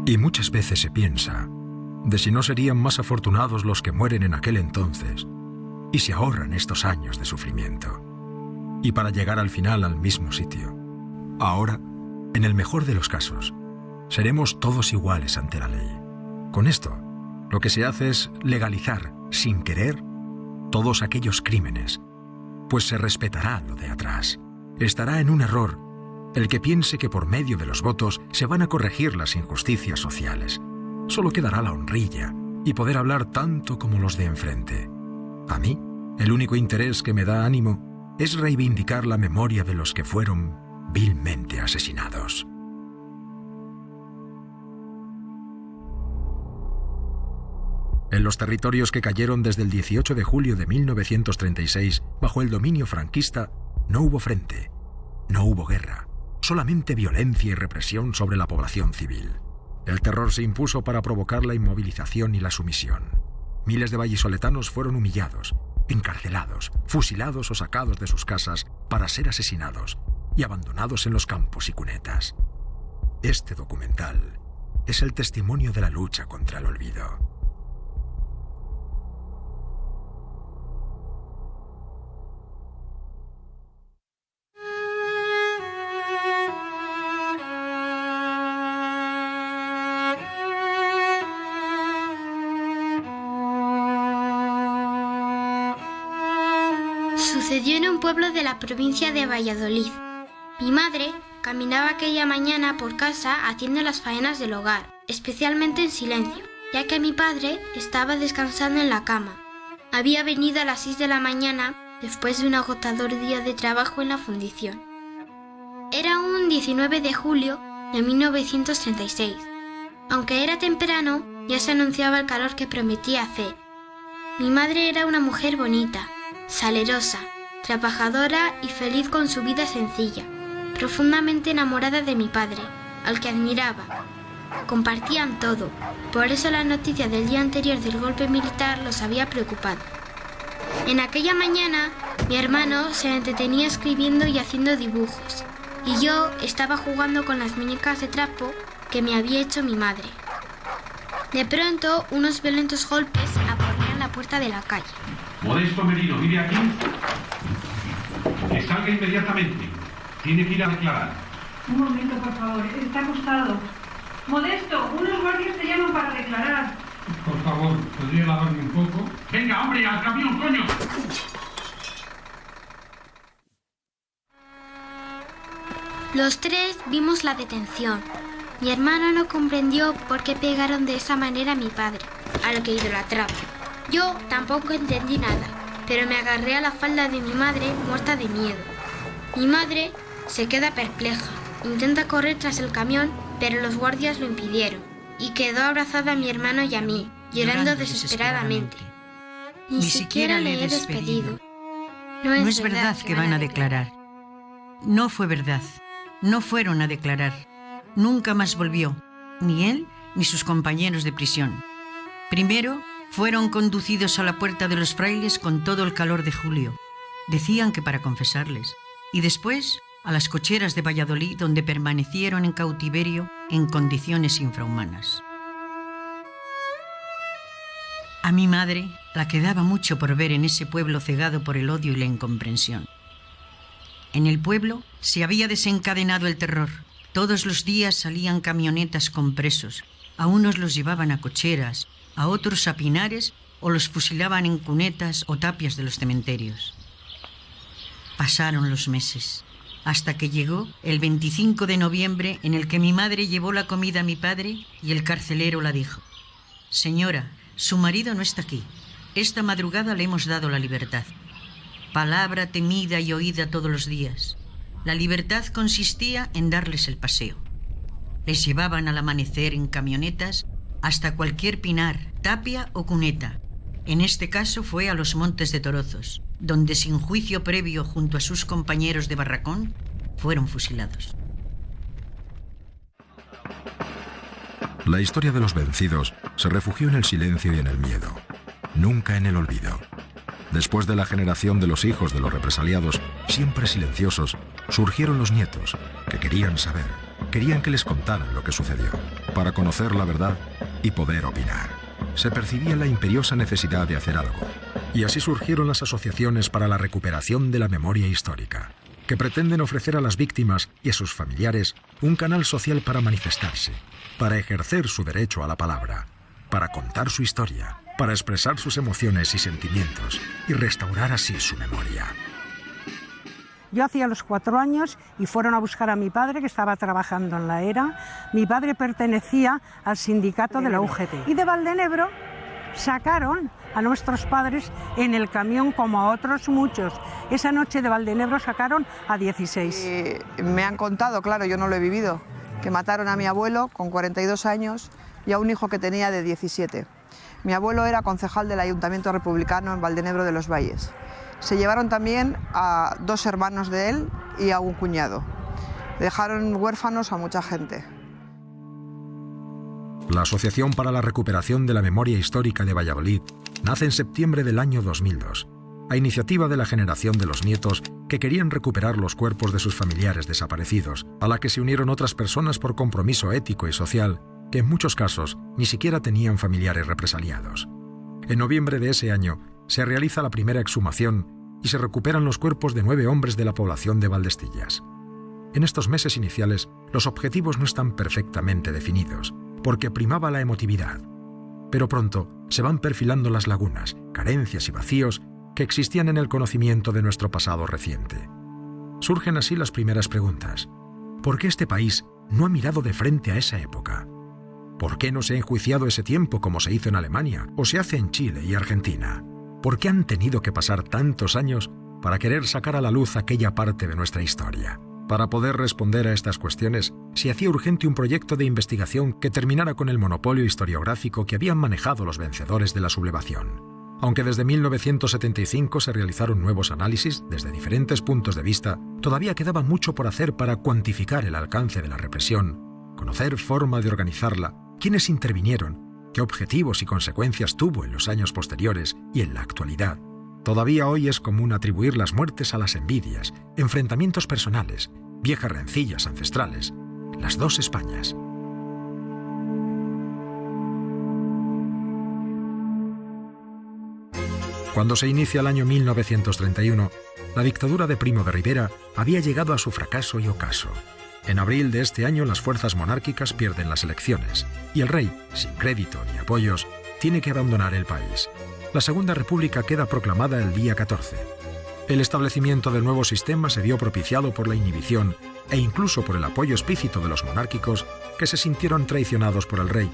Y muchas veces se piensa de si no serían más afortunados los que mueren en aquel entonces y se ahorran estos años de sufrimiento. Y para llegar al final al mismo sitio. Ahora, en el mejor de los casos, seremos todos iguales ante la ley. Con esto, lo que se hace es legalizar, sin querer, todos aquellos crímenes, pues se respetará lo de atrás. Estará en un error el que piense que por medio de los votos se van a corregir las injusticias sociales. Solo quedará la honrilla y poder hablar tanto como los de enfrente. A mí, el único interés que me da ánimo es reivindicar la memoria de los que fueron vilmente asesinados. En los territorios que cayeron desde el 18 de julio de 1936 bajo el dominio franquista, no hubo frente, no hubo guerra, solamente violencia y represión sobre la población civil. El terror se impuso para provocar la inmovilización y la sumisión. Miles de vallisoletanos fueron humillados, encarcelados, fusilados o sacados de sus casas para ser asesinados y abandonados en los campos y cunetas. Este documental es el testimonio de la lucha contra el olvido. Sucedió en un pueblo de la provincia de Valladolid. Mi madre caminaba aquella mañana por casa haciendo las faenas del hogar, especialmente en silencio, ya que mi padre estaba descansando en la cama. Había venido a las 6 de la mañana después de un agotador día de trabajo en la fundición. Era un 19 de julio de 1936. Aunque era temprano, ya se anunciaba el calor que prometía hacer. Mi madre era una mujer bonita, salerosa, trabajadora y feliz con su vida sencilla, profundamente enamorada de mi padre, al que admiraba. Compartían todo, por eso la noticia del día anterior del golpe militar los había preocupado. En aquella mañana, mi hermano se entretenía escribiendo y haciendo dibujos, y yo estaba jugando con las muñecas de trapo que me había hecho mi madre. De pronto, unos violentos golpes aporrearon la puerta de la calle. Modesto Merino, ¿vive aquí? Que salga inmediatamente. Tiene que ir a declarar. Un momento, por favor. Está acostado. Modesto, unos guardias te llaman para declarar. Por favor, ¿podría lavarme un poco? ¡Venga, hombre, al camión, coño! Los tres vimos la detención. Mi hermano no comprendió por qué pegaron de esa manera a mi padre, a lo que idolatraba. Yo tampoco entendí nada, pero me agarré a la falda de mi madre muerta de miedo. Mi madre se queda perpleja, intenta correr tras el camión, pero los guardias lo impidieron, y quedó abrazada a mi hermano y a mí, llorando desesperadamente. Ni siquiera le he despedido. No es verdad que van a declarar. No fue verdad. No fueron a declarar. Nunca más volvió, ni él ni sus compañeros de prisión. Primero, fueron conducidos a la puerta de los frailes con todo el calor de julio. Decían que para confesarles. Y después, a las cocheras de Valladolid, donde permanecieron en cautiverio en condiciones infrahumanas. A mi madre la quedaba mucho por ver en ese pueblo cegado por el odio y la incomprensión. En el pueblo se había desencadenado el terror. Todos los días salían camionetas con presos. A unos los llevaban a cocheras, a otros a pinares o los fusilaban en cunetas o tapias de los cementerios. Pasaron los meses, hasta que llegó el 25 de noviembre en el que mi madre llevó la comida a mi padre y el carcelero la dijo: «Señora, su marido no está aquí. Esta madrugada le hemos dado la libertad». Palabra temida y oída todos los días. La libertad consistía en darles el paseo. Les llevaban al amanecer en camionetas hasta cualquier pinar, tapia o cuneta. En este caso fue a los Montes de Torozos, donde sin juicio previo junto a sus compañeros de barracón fueron fusilados. La historia de los vencidos se refugió en el silencio y en el miedo, nunca en el olvido. Después de la generación de los hijos de los represaliados, siempre silenciosos, surgieron los nietos, que querían saber, querían que les contaran lo que sucedió, para conocer la verdad y poder opinar. Se percibía la imperiosa necesidad de hacer algo, y así surgieron las asociaciones para la recuperación de la memoria histórica, que pretenden ofrecer a las víctimas y a sus familiares un canal social para manifestarse, para ejercer su derecho a la palabra, para contar su historia, para expresar sus emociones y sentimientos y restaurar así su memoria. Yo hacía los 4 años y fueron a buscar a mi padre, que estaba trabajando en la ERA. Mi padre pertenecía al sindicato de la UGT. Y de Valdenebro sacaron a nuestros padres en el camión, como a otros muchos. Esa noche de Valdenebro sacaron a 16. Me han contado, claro, yo no lo he vivido, que mataron a mi abuelo con 42 años y a un hijo que tenía de 17. Mi abuelo era concejal del Ayuntamiento Republicano en Valdenebro de los Valles. Se llevaron también a 2 hermanos de él y a un cuñado. Dejaron huérfanos a mucha gente. La Asociación para la Recuperación de la Memoria Histórica de Valladolid nace en septiembre del año 2002, a iniciativa de la generación de los nietos que querían recuperar los cuerpos de sus familiares desaparecidos, a la que se unieron otras personas por compromiso ético y social, que en muchos casos ni siquiera tenían familiares represaliados. En noviembre de ese año se realiza la primera exhumación y se recuperan los cuerpos de 9 hombres de la población de Valdestillas. En estos meses iniciales, los objetivos no están perfectamente definidos, porque primaba la emotividad. Pero pronto se van perfilando las lagunas, carencias y vacíos que existían en el conocimiento de nuestro pasado reciente. Surgen así las primeras preguntas. ¿Por qué este país no ha mirado de frente a esa época? ¿Por qué no se ha enjuiciado ese tiempo como se hizo en Alemania o se hace en Chile y Argentina? ¿Por qué han tenido que pasar tantos años para querer sacar a la luz aquella parte de nuestra historia? Para poder responder a estas cuestiones, se hacía urgente un proyecto de investigación que terminara con el monopolio historiográfico que habían manejado los vencedores de la sublevación. Aunque desde 1975 se realizaron nuevos análisis desde diferentes puntos de vista, todavía quedaba mucho por hacer para cuantificar el alcance de la represión, conocer forma de organizarla, quiénes intervinieron, qué objetivos y consecuencias tuvo en los años posteriores y en la actualidad. Todavía hoy es común atribuir las muertes a las envidias, enfrentamientos personales, viejas rencillas ancestrales, las 2 Españas. Cuando se inicia el año 1931, la dictadura de Primo de Rivera había llegado a su fracaso y ocaso. En abril de este año las fuerzas monárquicas pierden las elecciones y el rey, sin crédito ni apoyos, tiene que abandonar el país. La Segunda República queda proclamada el día 14. El establecimiento del nuevo sistema se vio propiciado por la inhibición e incluso por el apoyo explícito de los monárquicos que se sintieron traicionados por el rey,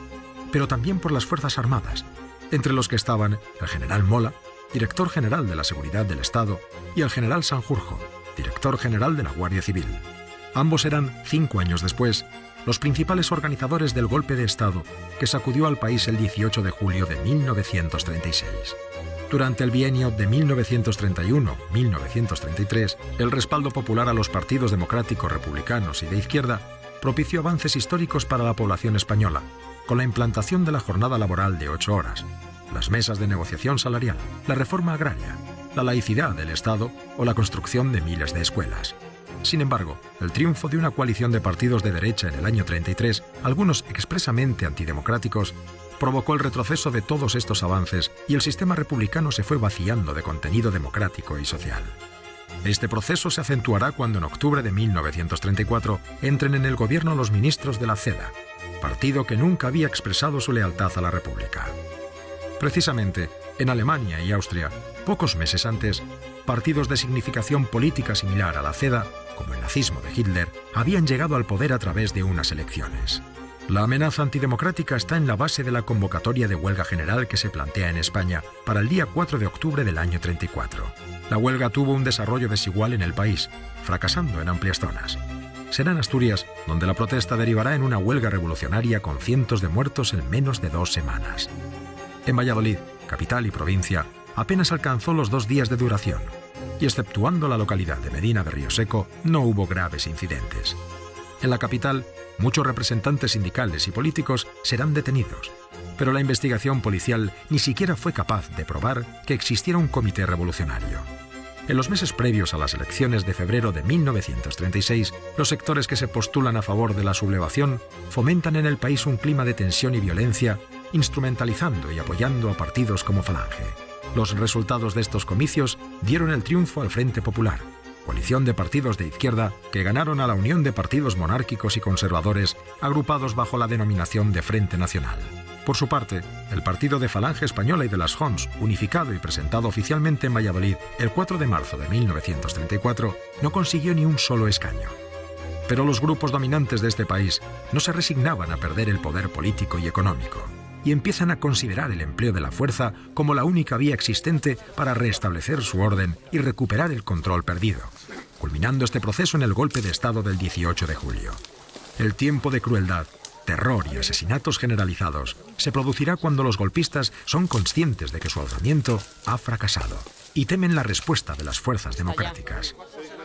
pero también por las Fuerzas Armadas, entre los que estaban el general Mola, director general de la Seguridad del Estado, y el general Sanjurjo, director general de la Guardia Civil. Ambos eran, 5 años después, los principales organizadores del golpe de Estado que sacudió al país el 18 de julio de 1936. Durante el bienio de 1931-1933, el respaldo popular a los partidos democráticos, republicanos y de izquierda propició avances históricos para la población española, con la implantación de la jornada laboral de 8 horas, las mesas de negociación salarial, la reforma agraria, la laicidad del Estado o la construcción de miles de escuelas. Sin embargo, el triunfo de una coalición de partidos de derecha en el año 33, algunos expresamente antidemocráticos, provocó el retroceso de todos estos avances y el sistema republicano se fue vaciando de contenido democrático y social. Este proceso se acentuará cuando en octubre de 1934 entren en el gobierno los ministros de la CEDA, partido que nunca había expresado su lealtad a la República. Precisamente, en Alemania y Austria, pocos meses antes, partidos de significación política similar a la CEDA, como el nazismo de Hitler, habían llegado al poder a través de unas elecciones. La amenaza antidemocrática está en la base de la convocatoria de huelga general que se plantea en España para el día 4 de octubre del año 34. La huelga tuvo un desarrollo desigual en el país, fracasando en amplias zonas. Será en Asturias donde la protesta derivará en una huelga revolucionaria con cientos de muertos en menos de 2 semanas. En Valladolid, capital y provincia, apenas alcanzó los 2 días de duración, y exceptuando la localidad de Medina de Rioseco, no hubo graves incidentes. En la capital, muchos representantes sindicales y políticos serán detenidos, pero la investigación policial ni siquiera fue capaz de probar que existiera un comité revolucionario. En los meses previos a las elecciones de febrero de 1936, los sectores que se postulan a favor de la sublevación fomentan en el país un clima de tensión y violencia, instrumentalizando y apoyando a partidos como Falange. Los resultados de estos comicios dieron el triunfo al Frente Popular, coalición de partidos de izquierda que ganaron a la unión de partidos monárquicos y conservadores agrupados bajo la denominación de Frente Nacional. Por su parte, el partido de Falange Española y de las Jons, unificado y presentado oficialmente en Valladolid el 4 de marzo de 1934, no consiguió ni un solo escaño. Pero los grupos dominantes de este país no se resignaban a perder el poder político y económico, y empiezan a considerar el empleo de la fuerza como la única vía existente para restablecer su orden y recuperar el control perdido, culminando este proceso en el golpe de Estado del 18 de julio. El tiempo de crueldad, terror y asesinatos generalizados se producirá cuando los golpistas son conscientes de que su alzamiento ha fracasado y temen la respuesta de las fuerzas democráticas.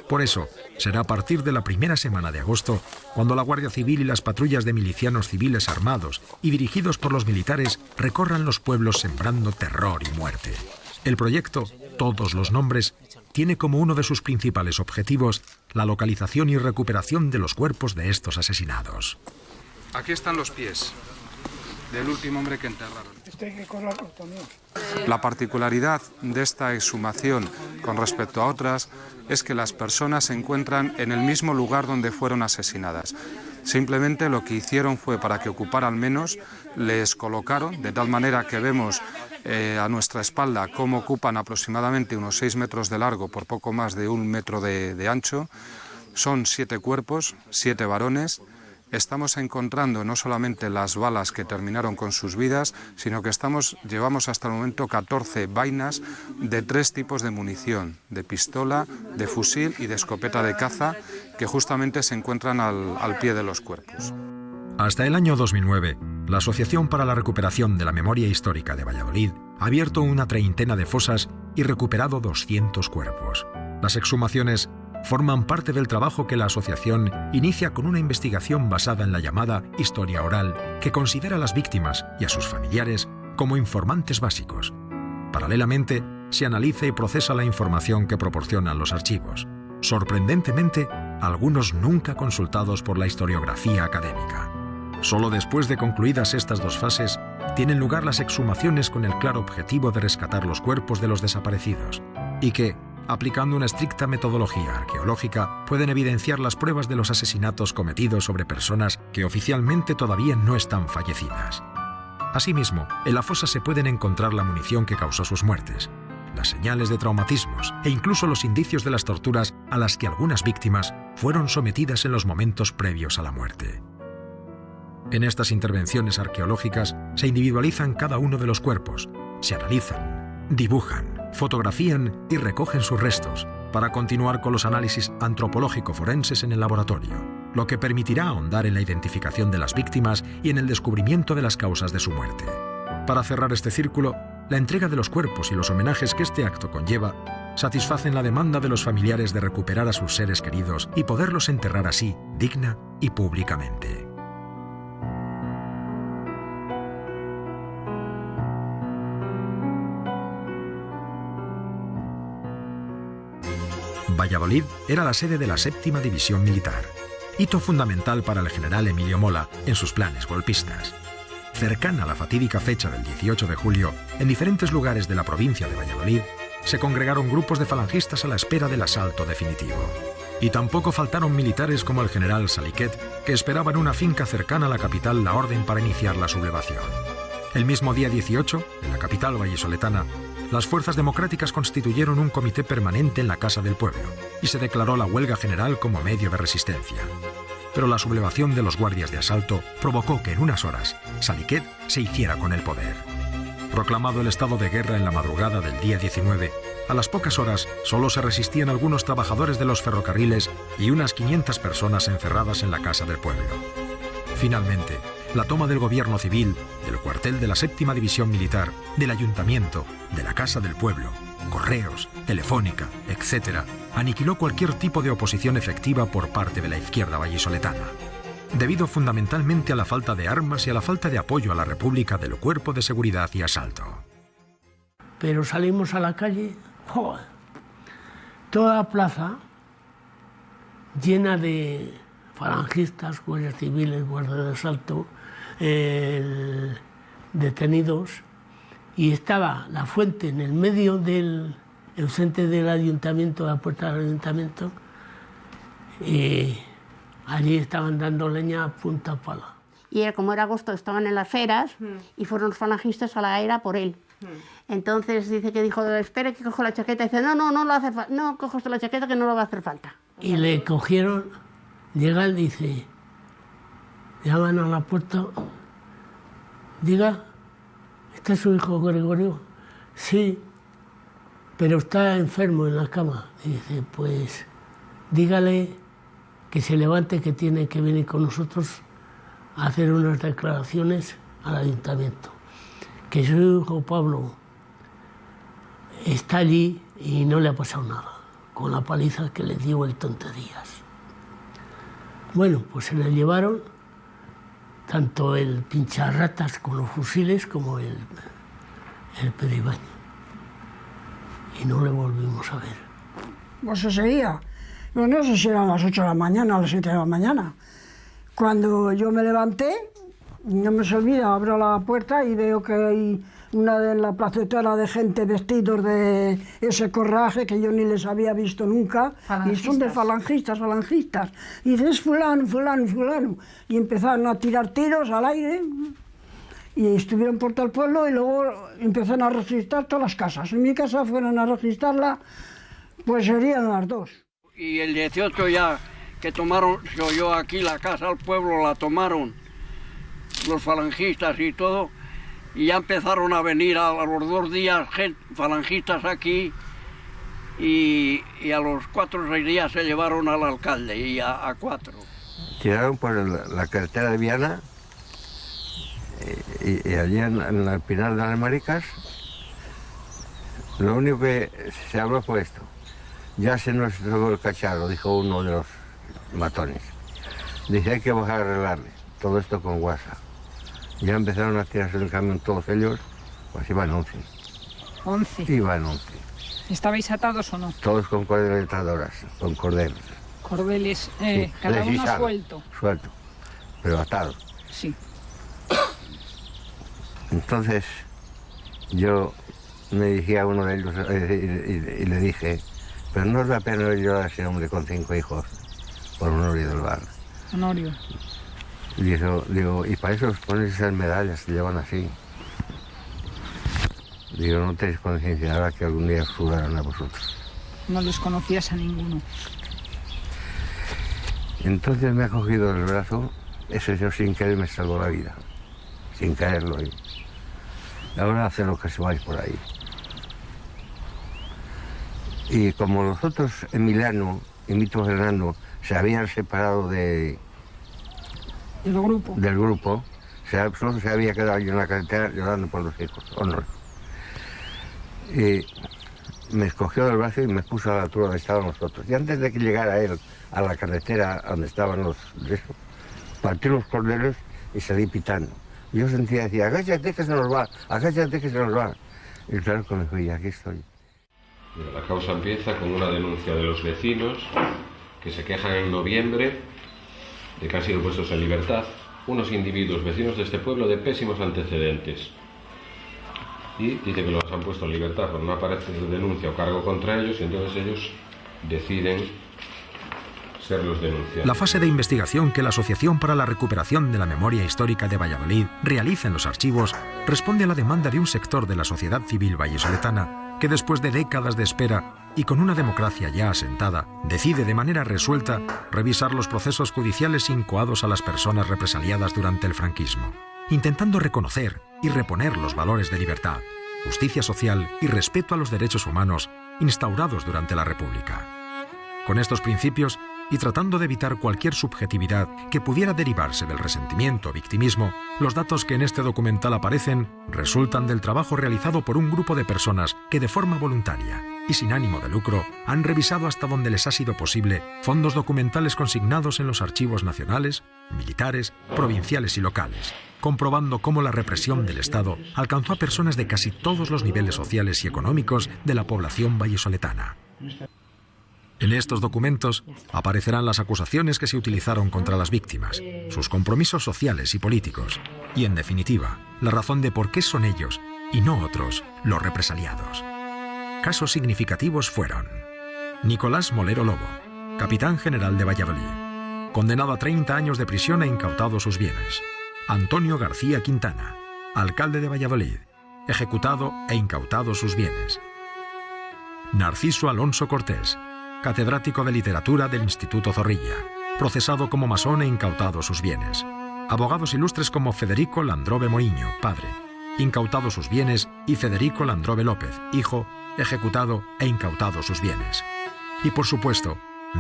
Por eso, será a partir de la primera semana de agosto cuando la Guardia Civil y las patrullas de milicianos civiles armados y dirigidos por los militares recorran los pueblos sembrando terror y muerte. El proyecto, Todos los Nombres, tiene como uno de sus principales objetivos la localización y recuperación de los cuerpos de estos asesinados. Aquí están los pies del último hombre que enterraron. La particularidad de esta exhumación con respecto a otras es que las personas se encuentran en el mismo lugar donde fueron asesinadas. Simplemente lo que hicieron fue, para que ocuparan menos, les colocaron de tal manera que vemos a nuestra espalda cómo ocupan aproximadamente unos 6 metros de largo por poco más de 1 metro de ancho. Son 7 cuerpos, 7 varones. Estamos encontrando no solamente las balas que terminaron con sus vidas, sino que llevamos hasta el momento 14 vainas de 3 tipos de munición, de pistola, de fusil y de escopeta de caza, que justamente se encuentran al pie de los cuerpos. Hasta el año 2009, la Asociación para la Recuperación de la Memoria Histórica de Valladolid ha abierto una 30 de fosas y recuperado 200 cuerpos. Las exhumaciones forman parte del trabajo que la asociación inicia con una investigación basada en la llamada historia oral, que considera a las víctimas y a sus familiares como informantes básicos. Paralelamente, se analiza y procesa la información que proporcionan los archivos, sorprendentemente, algunos nunca consultados por la historiografía académica. Solo después de concluidas estas dos fases, tienen lugar las exhumaciones con el claro objetivo de rescatar los cuerpos de los desaparecidos, y que, aplicando una estricta metodología arqueológica, pueden evidenciar las pruebas de los asesinatos cometidos sobre personas que oficialmente todavía no están fallecidas. Asimismo, en la fosa se pueden encontrar la munición que causó sus muertes, las señales de traumatismos e incluso los indicios de las torturas a las que algunas víctimas fueron sometidas en los momentos previos a la muerte. En estas intervenciones arqueológicas se individualizan cada uno de los cuerpos, se analizan, dibujan, fotografían y recogen sus restos para continuar con los análisis antropológico-forenses en el laboratorio, lo que permitirá ahondar en la identificación de las víctimas y en el descubrimiento de las causas de su muerte. Para cerrar este círculo, la entrega de los cuerpos y los homenajes que este acto conlleva satisfacen la demanda de los familiares de recuperar a sus seres queridos y poderlos enterrar así, digna y públicamente. Valladolid era la sede de la 7ª División Militar, hito fundamental para el general Emilio Mola en sus planes golpistas. Cercana a la fatídica fecha del 18 de julio, en diferentes lugares de la provincia de Valladolid, se congregaron grupos de falangistas a la espera del asalto definitivo. Y tampoco faltaron militares como el general Saliquet, que esperaba en una finca cercana a la capital la orden para iniciar la sublevación. El mismo día 18, en la capital vallisoletana, las fuerzas democráticas constituyeron un comité permanente en la Casa del Pueblo y se declaró la huelga general como medio de resistencia. Pero la sublevación de los guardias de asalto provocó que en unas horas Saliquet se hiciera con el poder. Proclamado el estado de guerra en la madrugada del día 19, a las pocas horas solo se resistían algunos trabajadores de los ferrocarriles y unas 500 personas encerradas en la Casa del Pueblo. Finalmente, la toma del gobierno civil, del cuartel de la 7ª División Militar, del ayuntamiento, de la Casa del Pueblo, correos, telefónica, etc., aniquiló cualquier tipo de oposición efectiva por parte de la izquierda vallisoletana, debido fundamentalmente a la falta de armas y a la falta de apoyo a la República del Cuerpo de Seguridad y Asalto. Pero salimos a la calle, ¡joder! toda la plaza llena de falangistas, guardias civiles, guardias de asalto, detenidos, y estaba la fuente en el medio del frente del ayuntamiento, la puerta del ayuntamiento, y allí estaban dando leña a punta pala. Y como era agosto, estaban en las eras y fueron los falangistas a la era por él. Entonces dice que dijo, espere que cojo la chaqueta. Y dice, no lo hace falta, no, cojo usted la chaqueta que no lo va a hacer falta. Y le cogieron, llegan, dice, llaman a la puerta, diga, ¿este es su hijo Gregorio? Sí, pero está enfermo en la cama. Y dice, pues dígale que se levante, que tiene que venir con nosotros a hacer unas declaraciones al ayuntamiento. Que su hijo Pablo está allí y no le ha pasado nada, con la paliza que le dio el Tonterías. Bueno, pues se le llevaron tanto el pincharratas con los fusiles como el peribaño. Y no le volvimos a ver. Pues ese día, no sé si eran las 8 de la mañana o las 7 de la mañana, cuando yo me levanté, no me se olvida, abro la puerta y veo que hay una de la placetera de gente vestidos de ese corraje que yo ni les había visto nunca, y son de falangistas. Y dices, es fulano. Y empezaron a tirar tiros al aire, y estuvieron por todo el pueblo, y luego empezaron a registrar todas las casas. En mi casa fueron a registrarla, pues serían las 2. Y el 18 ya, que tomaron, yo aquí la casa al pueblo la tomaron los falangistas y todo, y ya empezaron a venir a los 2 días falangistas aquí, y a los 4 o 6 días se llevaron al alcalde, y a 4. Tiraron por la carretera de Viana, y allí en el Pinar de las Maricas, lo único que se habló fue esto: ya se nos tragó el cacharro, dijo uno de los matones. Dice, hay que bajar a arreglarle todo esto con guasa. Ya empezaron a tirarse del camión todos ellos, pues iban 11. ¿11? Iban 11. ¿Estabais atados o no? Todos con cordeles atadoras, con cordeles. Cordeles, sí, cada uno suelto. Suelto, pero atados. Sí. Entonces, yo me dirigí a uno de ellos y le dije, pero no os da pena ver llorar a ese hombre con 5 hijos por Honorio del Bar. Honorio. Y digo, y para eso os ponéis esas medallas, se llevan así. Digo, no tenéis conciencia ahora que algún día os sudarán a vosotros. No les conocías a ninguno. Entonces me ha cogido del brazo, ese señor sin querer me salvó la vida, sin quererlo. Y ahora hacen lo que se vais por ahí. Y como los otros, Emiliano y Mito Fernando, se habían separado del grupo, solo se había quedado yo en la carretera llorando por los hijos, Honor. Y me escogió del brazo y me puso a la altura donde estaban nosotros. Y antes de que llegara él a la carretera donde estaban los de eso, partí los cordeles y salí pitando. Yo sentía, decía, agáchate que se nos va, agáchate que se nos va. Y claro que me fui, aquí estoy. La causa empieza con una denuncia de los vecinos que se quejan en noviembre de que han sido puestos en libertad unos individuos vecinos de este pueblo de pésimos antecedentes. Y dice que los han puesto en libertad, pero no aparece denuncia o cargo contra ellos, y entonces ellos deciden ser los denunciados. La fase de investigación que la Asociación para la Recuperación de la Memoria Histórica de Valladolid realiza en los archivos responde a la demanda de un sector de la sociedad civil vallisoletana que, después de décadas de espera y con una democracia ya asentada, decide de manera resuelta revisar los procesos judiciales incoados a las personas represaliadas durante el franquismo, intentando reconocer y reponer los valores de libertad, justicia social y respeto a los derechos humanos instaurados durante la República. Con estos principios, y tratando de evitar cualquier subjetividad que pudiera derivarse del resentimiento o victimismo, los datos que en este documental aparecen resultan del trabajo realizado por un grupo de personas que de forma voluntaria y sin ánimo de lucro han revisado hasta donde les ha sido posible fondos documentales consignados en los archivos nacionales, militares, provinciales y locales, comprobando cómo la represión del Estado alcanzó a personas de casi todos los niveles sociales y económicos de la población vallisoletana. En estos documentos aparecerán las acusaciones que se utilizaron contra las víctimas, sus compromisos sociales y políticos, y en definitiva, la razón de por qué son ellos, y no otros, los represaliados. Casos significativos fueron: Nicolás Molero Lobo, capitán general de Valladolid, condenado a 30 años de prisión e incautado sus bienes. Antonio García Quintana, alcalde de Valladolid, ejecutado e incautado sus bienes. Narciso Alonso Cortés, catedrático de literatura del Instituto Zorrilla, procesado como masón e incautado sus bienes. Abogados ilustres como Federico Landrove Moiño, padre, incautado sus bienes, y Federico Landrove López, hijo, ejecutado e incautado sus bienes. Y por supuesto,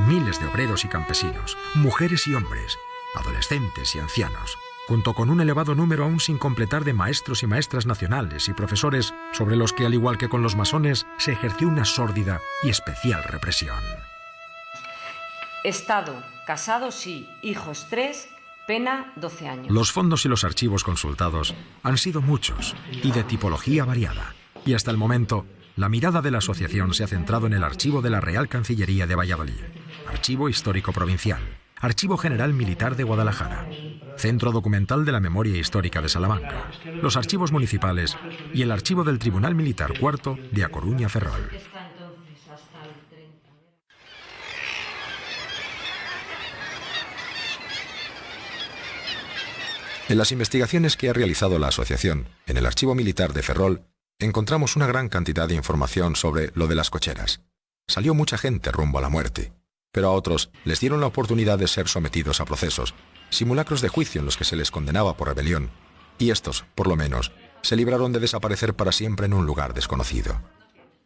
miles de obreros y campesinos, mujeres y hombres, adolescentes y ancianos, junto con un elevado número aún sin completar de maestros y maestras nacionales y profesores sobre los que, al igual que con los masones, se ejerció una sórdida y especial represión. Estado, casados sí, hijos 3, pena 12 años. Los fondos y los archivos consultados han sido muchos y de tipología variada, y hasta el momento la mirada de la asociación se ha centrado en el archivo de la Real Cancillería de Valladolid, Archivo Histórico Provincial, Archivo General Militar de Guadalajara, Centro Documental de la Memoria Histórica de Salamanca, los archivos municipales y el archivo del Tribunal Militar IV de A Coruña Ferrol. En las investigaciones que ha realizado la asociación en el Archivo Militar de Ferrol, encontramos una gran cantidad de información sobre lo de las cocheras. Salió mucha gente rumbo a la muerte, pero a otros les dieron la oportunidad de ser sometidos a procesos, simulacros de juicio en los que se les condenaba por rebelión, y estos, por lo menos, se libraron de desaparecer para siempre en un lugar desconocido.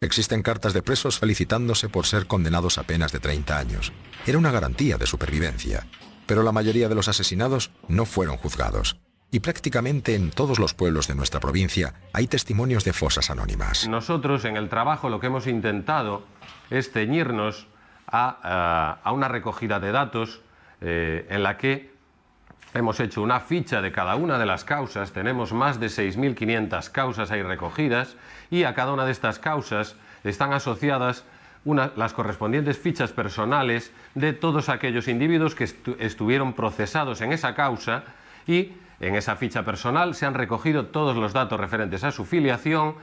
Existen cartas de presos felicitándose por ser condenados a penas de 30 años. Era una garantía de supervivencia, pero la mayoría de los asesinados no fueron juzgados. Y prácticamente en todos los pueblos de nuestra provincia hay testimonios de fosas anónimas. Nosotros en el trabajo lo que hemos intentado es ceñirnos a una recogida de datos en la que hemos hecho una ficha de cada una de las causas. Tenemos más de 6.500 causas ahí recogidas, y a cada una de estas causas están asociadas las correspondientes fichas personales de todos aquellos individuos que estuvieron procesados en esa causa, y en esa ficha personal se han recogido todos los datos referentes a su filiación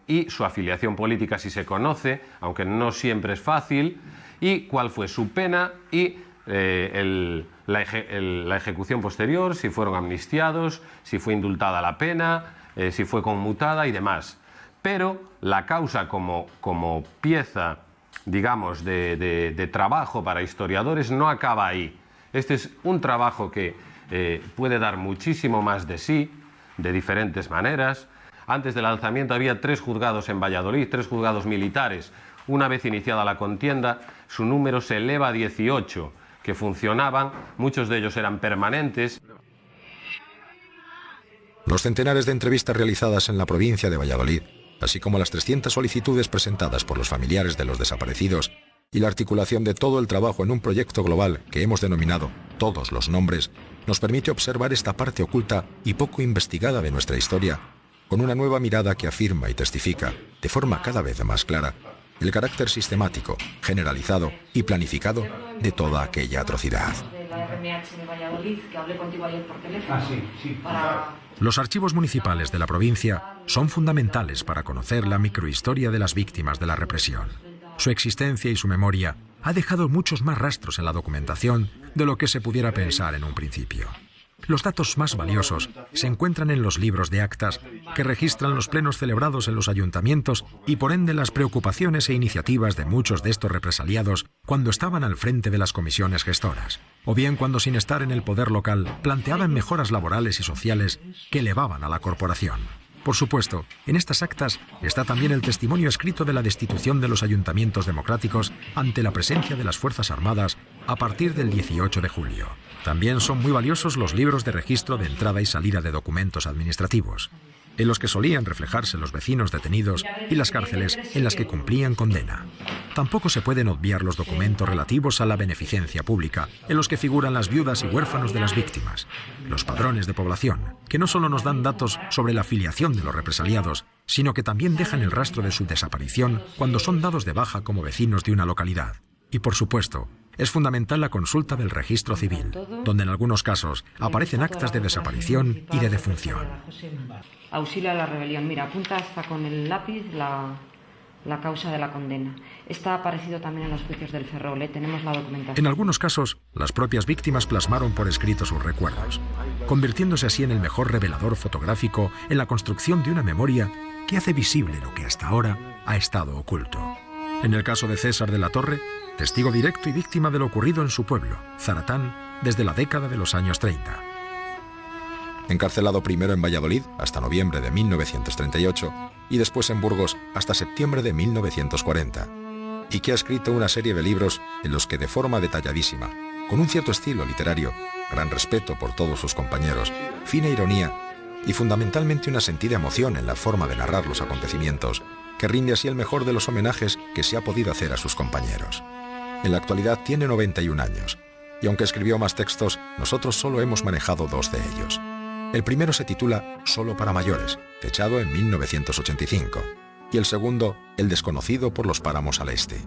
y su afiliación política si se conoce, aunque no siempre es fácil, y cuál fue su pena y la ejecución posterior, si fueron amnistiados, si fue indultada la pena, si fue conmutada y demás. Pero la causa como pieza, digamos, de trabajo para historiadores no acaba ahí. Este es un trabajo que puede dar muchísimo más de sí, de diferentes maneras. Antes del alzamiento había 3 juzgados en Valladolid, 3 juzgados militares. Una vez iniciada la contienda, su número se eleva a 18, que funcionaban, muchos de ellos eran permanentes. Los centenares de entrevistas realizadas en la provincia de Valladolid, así como las 300 solicitudes presentadas por los familiares de los desaparecidos, y la articulación de todo el trabajo en un proyecto global que hemos denominado Todos los Nombres, nos permite observar esta parte oculta y poco investigada de nuestra historia, con una nueva mirada que afirma y testifica, de forma cada vez más clara, el carácter sistemático, generalizado y planificado de toda aquella atrocidad. Los archivos municipales de la provincia son fundamentales para conocer la microhistoria de las víctimas de la represión. Su existencia y su memoria ha dejado muchos más rastros en la documentación de lo que se pudiera pensar en un principio. Los datos más valiosos se encuentran en los libros de actas que registran los plenos celebrados en los ayuntamientos y por ende las preocupaciones e iniciativas de muchos de estos represaliados cuando estaban al frente de las comisiones gestoras, o bien cuando sin estar en el poder local planteaban mejoras laborales y sociales que elevaban a la corporación. Por supuesto, en estas actas está también el testimonio escrito de la destitución de los ayuntamientos democráticos ante la presencia de las Fuerzas Armadas a partir del 18 de julio. También son muy valiosos los libros de registro de entrada y salida de documentos administrativos, en los que solían reflejarse los vecinos detenidos y las cárceles en las que cumplían condena. Tampoco se pueden obviar los documentos relativos a la beneficencia pública, en los que figuran las viudas y huérfanos de las víctimas, los padrones de población, que no solo nos dan datos sobre la filiación de los represaliados, sino que también dejan el rastro de su desaparición cuando son dados de baja como vecinos de una localidad, Y por supuesto, es fundamental la consulta del registro civil, donde en algunos casos aparecen actas de desaparición y de defunción. Auxilio a la rebelión. Mira, apunta hasta con el lápiz la causa de la condena. Está aparecido también en los juicios del Ferrol, tenemos la documentación. En algunos casos, las propias víctimas plasmaron por escrito sus recuerdos, convirtiéndose así en el mejor revelador fotográfico en la construcción de una memoria que hace visible lo que hasta ahora ha estado oculto. En el caso de César de la Torre, testigo directo y víctima de lo ocurrido en su pueblo, Zaratán, desde la década de los años 30. Encarcelado primero en Valladolid hasta noviembre de 1938 y después en Burgos hasta septiembre de 1940, y que ha escrito una serie de libros en los que de forma detalladísima, con un cierto estilo literario, gran respeto por todos sus compañeros, fina ironía y fundamentalmente una sentida emoción en la forma de narrar los acontecimientos, que rinde así el mejor de los homenajes que se ha podido hacer a sus compañeros. En la actualidad tiene 91 años, y aunque escribió más textos, nosotros solo hemos manejado 2 de ellos. El primero se titula Solo para mayores, fechado en 1985, y el segundo, El desconocido por los páramos al este.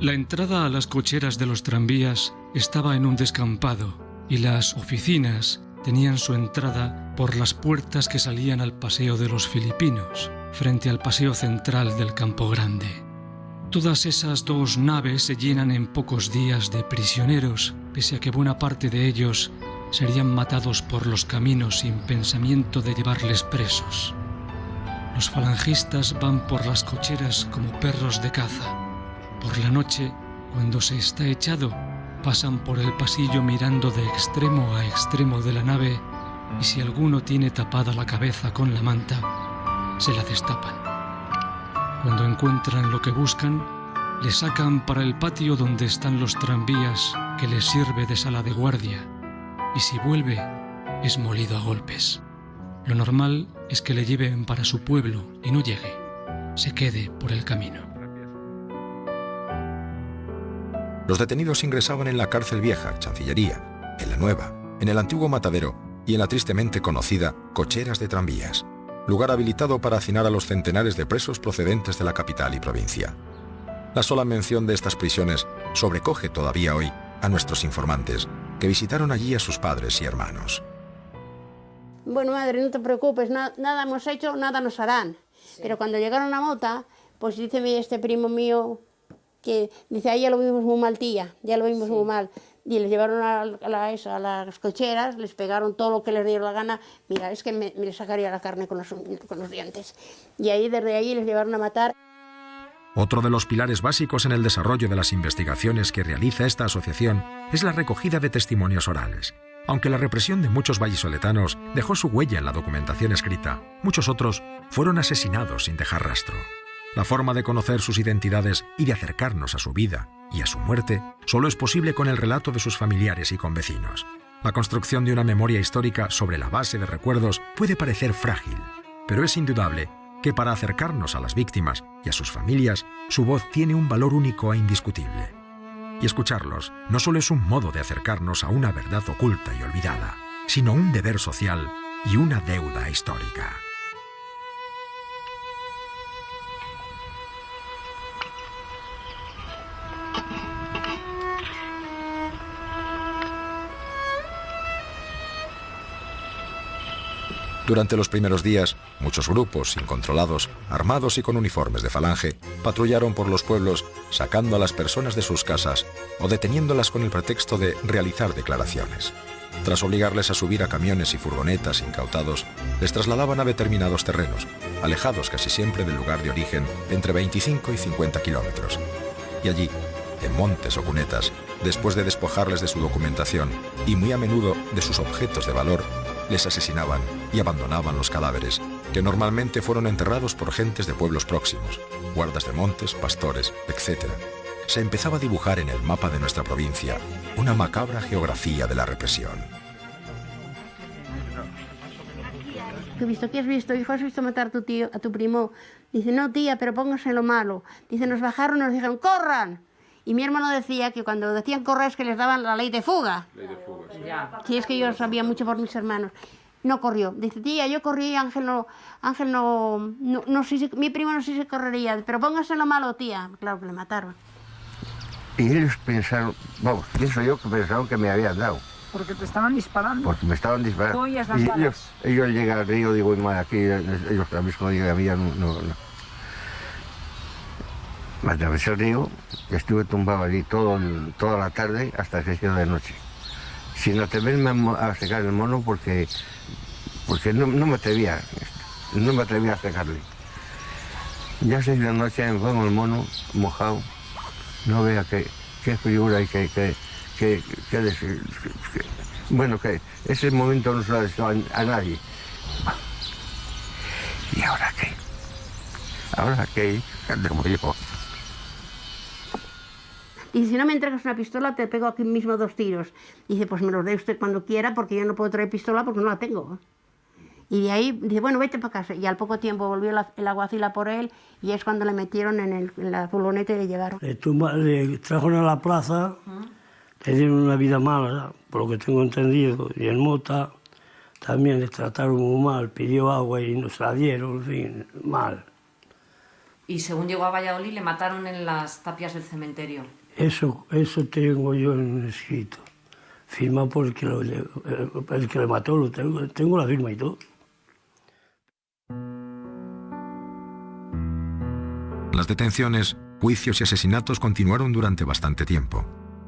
La entrada a las cocheras de los tranvías estaba en un descampado, y las oficinas tenían su entrada por las puertas que salían al Paseo de los Filipinos, frente al paseo central del Campo Grande. Todas esas 2 naves se llenan en pocos días de prisioneros, pese a que buena parte de ellos serían matados por los caminos sin pensamiento de llevarles presos. Los falangistas van por las cocheras como perros de caza. Por la noche, cuando se está echado, pasan por el pasillo mirando de extremo a extremo de la nave, y si alguno tiene tapada la cabeza con la manta, se la destapan. Cuando encuentran lo que buscan, le sacan para el patio donde están los tranvías, que les sirve de sala de guardia, y si vuelve, es molido a golpes. Lo normal es que le lleven para su pueblo y no llegue, se quede por el camino. Los detenidos ingresaban en la cárcel vieja, Chancillería, en la nueva, en el antiguo matadero y en la tristemente conocida cocheras de tranvías, lugar habilitado para hacinar a los centenares de presos procedentes de la capital y provincia. La sola mención de estas prisiones sobrecoge todavía hoy a nuestros informantes, que visitaron allí a sus padres y hermanos. Bueno, madre, no te preocupes, nada hemos hecho, nada nos harán. Sí. Pero cuando llegaron a Mota, pues dice este primo mío, que dice, ahí ya lo vimos muy mal, tía, ya lo vimos muy mal. Y les llevaron a las cocheras, les pegaron todo lo que les dieron la gana. Mira, es que me sacaría la carne con los dientes. Y ahí, desde ahí, les llevaron a matar. Otro de los pilares básicos en el desarrollo de las investigaciones que realiza esta asociación es la recogida de testimonios orales. Aunque la represión de muchos vallisoletanos dejó su huella en la documentación escrita, muchos otros fueron asesinados sin dejar rastro. La forma de conocer sus identidades y de acercarnos a su vida y a su muerte solo es posible con el relato de sus familiares y convecinos. La construcción de una memoria histórica sobre la base de recuerdos puede parecer frágil, pero es indudable que para acercarnos a las víctimas y a sus familias, su voz tiene un valor único e indiscutible. Y escucharlos no solo es un modo de acercarnos a una verdad oculta y olvidada, sino un deber social y una deuda histórica. Durante los primeros días, muchos grupos incontrolados, armados y con uniformes de falange, patrullaron por los pueblos, sacando a las personas de sus casas o deteniéndolas con el pretexto de realizar declaraciones. Tras obligarles a subir a camiones y furgonetas incautados, les trasladaban a determinados terrenos, alejados casi siempre del lugar de origen, entre 25 y 50 kilómetros. Y allí, en montes o cunetas, después de despojarles de su documentación y muy a menudo de sus objetos de valor, les asesinaban y abandonaban los cadáveres, que normalmente fueron enterrados por gentes de pueblos próximos, guardas de montes, pastores, etc. Se empezaba a dibujar en el mapa de nuestra provincia una macabra geografía de la represión. ¿Qué has visto? Hijo, ¿has visto matar a tu primo? Dice, no, tía, pero póngase lo malo. Dice, nos bajaron y nos dijeron, ¡corran! Y mi hermano decía que cuando decían correr es que les daban la ley de fuga. Ley de fuga, sí. Sí, es que yo sabía mucho por mis hermanos. no corrió. Dice, tía, yo corrí y Ángel no sé si, mi primo no sé si correría, pero póngaselo malo, tía. Claro que le mataron. Y ellos pensaron, vamos, pienso yo que pensaron que me habían dado. Porque te estaban disparando. Porque me estaban disparando. Tú oías las balas. Ellos llegan al río, digo, madre, aquí, ellos también cuando llegan a mí ya no. Me atravesé el río, estuve tumbado allí toda la tarde hasta que se hizo de noche. Sin atreverme a secar el mono porque no me atrevía a secarle. Ya se hizo de noche, me pongo el mono mojado, no vea qué figura y bueno, que ese momento no se lo ha deseado a nadie. ¿Y ahora qué? ¿Ahora qué? ¿Dónde voy yo? Y si no me entregas una pistola, te pego aquí mismo 2 tiros. Dice, pues me los dé usted cuando quiera, porque yo no puedo traer pistola porque no la tengo. Y de ahí dice, bueno, vete para casa. Y al poco tiempo volvió el alguacil a por él, y es cuando le metieron en la furgoneta y le llevaron. Le trajeron a la plaza, le dieron una vida mala, por lo que tengo entendido. Y en Mota también le trataron muy mal, pidió agua y nos la dieron, en fin, mal. Y según llegó a Valladolid, le mataron en las tapias del cementerio. Eso tengo yo en escrito. Firma por el que le mató, lo tengo la firma y todo. Las detenciones, juicios y asesinatos continuaron durante bastante tiempo.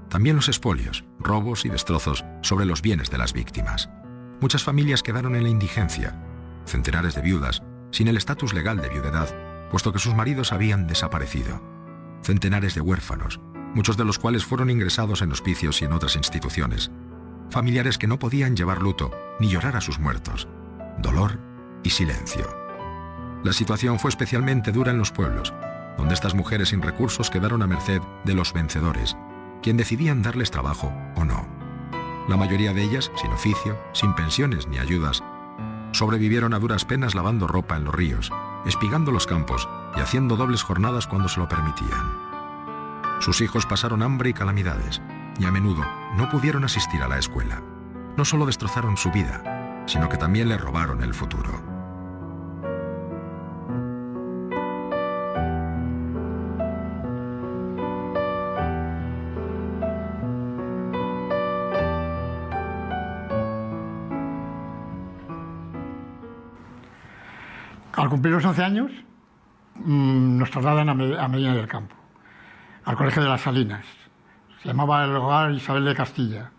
También los expolios, robos y destrozos sobre los bienes de las víctimas. Muchas familias quedaron en la indigencia. Centenares de viudas, sin el estatus legal de viudedad, puesto que sus maridos habían desaparecido. Centenares de huérfanos, muchos de los cuales fueron ingresados en hospicios y en otras instituciones. Familiares que no podían llevar luto ni llorar a sus muertos. Dolor y silencio. La situación fue especialmente dura en los pueblos, donde estas mujeres sin recursos quedaron a merced de los vencedores, quien decidían darles trabajo o no. La mayoría de ellas, sin oficio, sin pensiones ni ayudas, sobrevivieron a duras penas lavando ropa en los ríos, espigando los campos y haciendo dobles jornadas cuando se lo permitían. Sus hijos pasaron hambre y calamidades, y a menudo no pudieron asistir a la escuela. No solo destrozaron su vida, sino que también le robaron el futuro. Al cumplir los 11 años, nos trasladan a Medina del Campo, al Colegio de las Salinas. Se llamaba el Hogar Isabel de Castilla.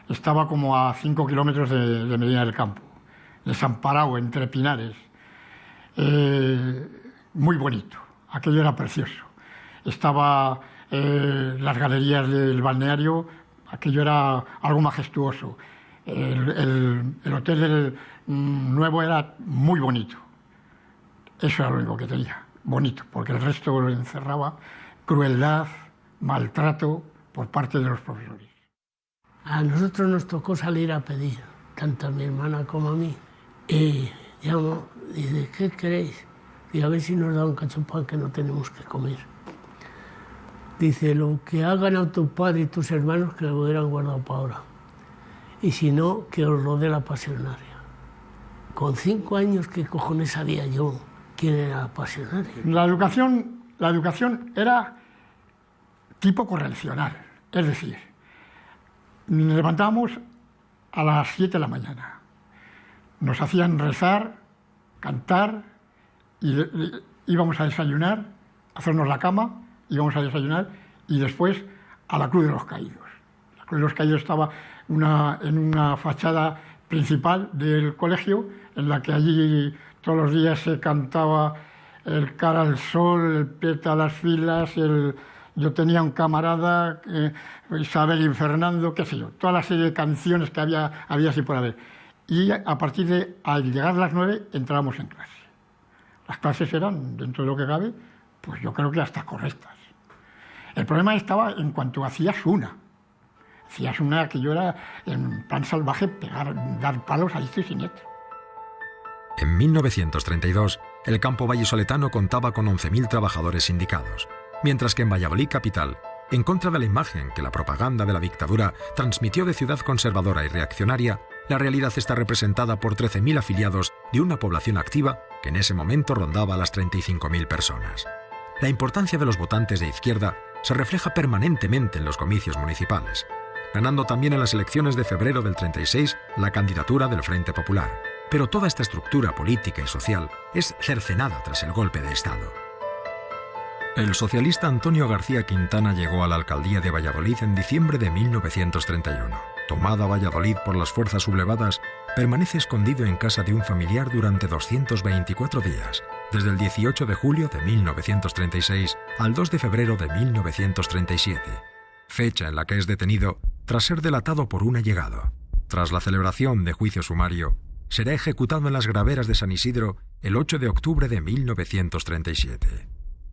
Estaba como a 5 kilómetros de Medina del Campo, desamparado entre pinares. Muy bonito, aquello era precioso. Estaba las galerías del balneario, aquello era algo majestuoso. El hotel nuevo era muy bonito. Eso era lo único que tenía, bonito, porque el resto lo encerraba crueldad, maltrato por parte de los profesores. A nosotros nos tocó salir a pedir, tanto a mi hermana como a mí. Y llamo, dice, ¿qué queréis? Y a ver si nos da un cacho de pan que no tenemos que comer. Dice, lo que ha ganado tu padre y tus hermanos que lo hubieran guardado para ahora. Y si no, que os lo dé la pasionaria. Con 5 años, ¿qué cojones sabía yo quién era la pasionaria? La educación era tipo correccional, es decir, nos levantábamos a las 7 de la mañana, nos hacían rezar, cantar, y íbamos a desayunar, hacernos la cama, íbamos a desayunar, y después a la Cruz de los Caídos. La Cruz de los Caídos estaba en una fachada principal del colegio, en la que allí todos los días se cantaba el Cara al Sol, el Peta a las Filas, yo tenía un camarada, Isabel y Fernando, qué sé yo, toda la serie de canciones que había así por haber. Y a partir de, al llegar a las 9, entrábamos en clase. Las clases eran, dentro de lo que cabe, pues yo creo que hasta correctas. El problema estaba en cuanto hacías una. Hacías una que yo era en plan salvaje, dar palos a diestro y siniestro. En 1932, el campo vallisoletano contaba con 11.000 trabajadores sindicados, mientras que en Valladolid capital, en contra de la imagen que la propaganda de la dictadura transmitió de ciudad conservadora y reaccionaria, la realidad está representada por 13.000 afiliados de una población activa que en ese momento rondaba las 35.000 personas. La importancia de los votantes de izquierda se refleja permanentemente en los comicios municipales, ganando también en las elecciones de febrero del 36 la candidatura del Frente Popular. Pero toda esta estructura política y social es cercenada tras el golpe de Estado. El socialista Antonio García Quintana llegó a la alcaldía de Valladolid en diciembre de 1931. Tomada Valladolid por las fuerzas sublevadas, permanece escondido en casa de un familiar durante 224 días, desde el 18 de julio de 1936 al 2 de febrero de 1937, fecha en la que es detenido tras ser delatado por un allegado. Tras la celebración de juicio sumario, será ejecutado en las graveras de San Isidro el 8 de octubre de 1937.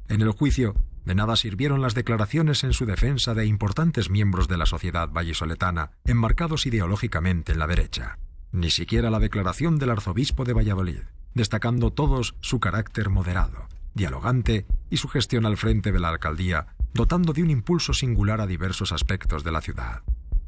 En el juicio, de nada sirvieron las declaraciones en su defensa de importantes miembros de la sociedad vallisoletana, enmarcados ideológicamente en la derecha. Ni siquiera la declaración del arzobispo de Valladolid, destacando todos su carácter moderado, dialogante y su gestión al frente de la alcaldía, dotando de un impulso singular a diversos aspectos de la ciudad.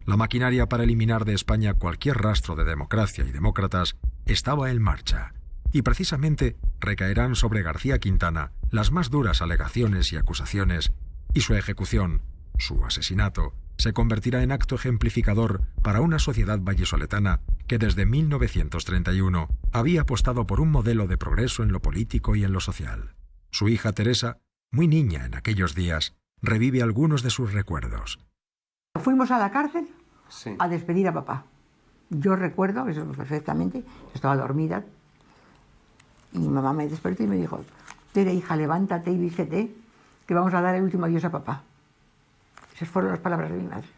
La maquinaria para eliminar de España cualquier rastro de democracia y demócratas estaba en marcha, y precisamente recaerán sobre García Quintana las más duras alegaciones y acusaciones, y su ejecución, su asesinato, se convertirá en acto ejemplificador para una sociedad vallisoletana que desde 1931 había apostado por un modelo de progreso en lo político y en lo social. Su hija Teresa, muy niña en aquellos días, revive algunos de sus recuerdos. Fuimos a la cárcel a despedir a papá. Yo recuerdo, eso perfectamente, estaba dormida, y mi mamá me despertó y me dijo: Tere, hija, levántate y vístete, que vamos a dar el último adiós a papá. Esas fueron las palabras de mi madre.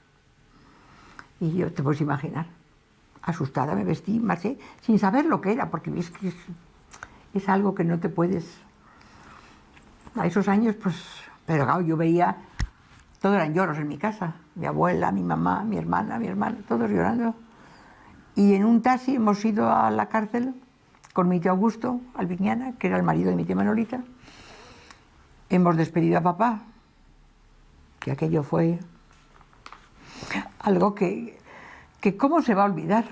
Y yo, te puedes imaginar, asustada, me vestí, marché, sin saber lo que era, porque ves que es algo que no te puedes... A esos años, pues... Pero claro, yo veía... Todos eran lloros en mi casa. Mi abuela, mi mamá, mi hermana, todos llorando. Y en un taxi hemos ido a la cárcel con mi tío Augusto Albiñana, que era el marido de mi tía Manolita. Hemos despedido a papá, que aquello fue algo que ¿cómo se va a olvidar?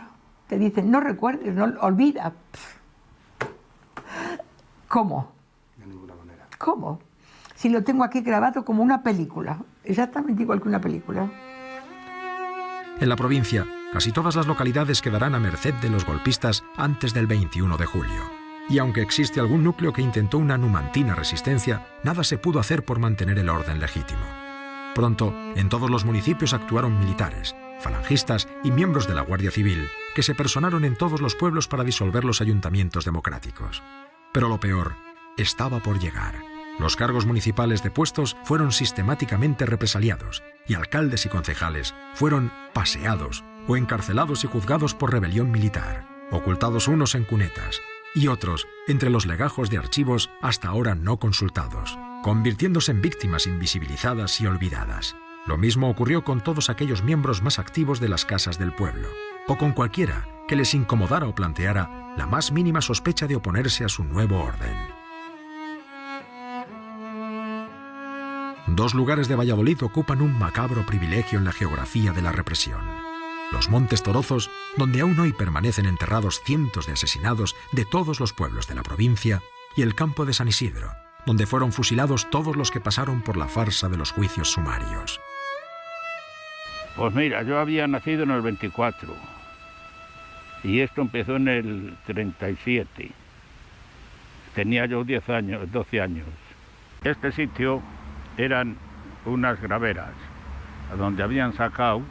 Te dicen, no recuerdes, no olvida. ¿Cómo? De ninguna manera. ¿Cómo? Si lo tengo aquí grabado como una película, exactamente igual que una película. En la provincia, casi todas las localidades quedarán a merced de los golpistas antes del 21 de julio. Y aunque existe algún núcleo que intentó una numantina resistencia, nada se pudo hacer por mantener el orden legítimo. Pronto, en todos los municipios actuaron militares, falangistas y miembros de la Guardia Civil, que se personaron en todos los pueblos para disolver los ayuntamientos democráticos. Pero lo peor estaba por llegar. Los cargos municipales depuestos fueron sistemáticamente represaliados y alcaldes y concejales fueron paseados o encarcelados y juzgados por rebelión militar, ocultados unos en cunetas y otros entre los legajos de archivos hasta ahora no consultados, convirtiéndose en víctimas invisibilizadas y olvidadas. Lo mismo ocurrió con todos aquellos miembros más activos de las casas del pueblo, o con cualquiera que les incomodara o planteara la más mínima sospecha de oponerse a su nuevo orden. Dos lugares de Valladolid ocupan un macabro privilegio en la geografía de la represión. Los Montes Torozos, donde aún hoy permanecen enterrados cientos de asesinados de todos los pueblos de la provincia, y el campo de San Isidro, donde fueron fusilados todos los que pasaron por la farsa de los juicios sumarios. Pues mira, yo había nacido en el 24 y esto empezó en el 37. Tenía yo 12 años. Este sitio eran unas graveras donde habían sacado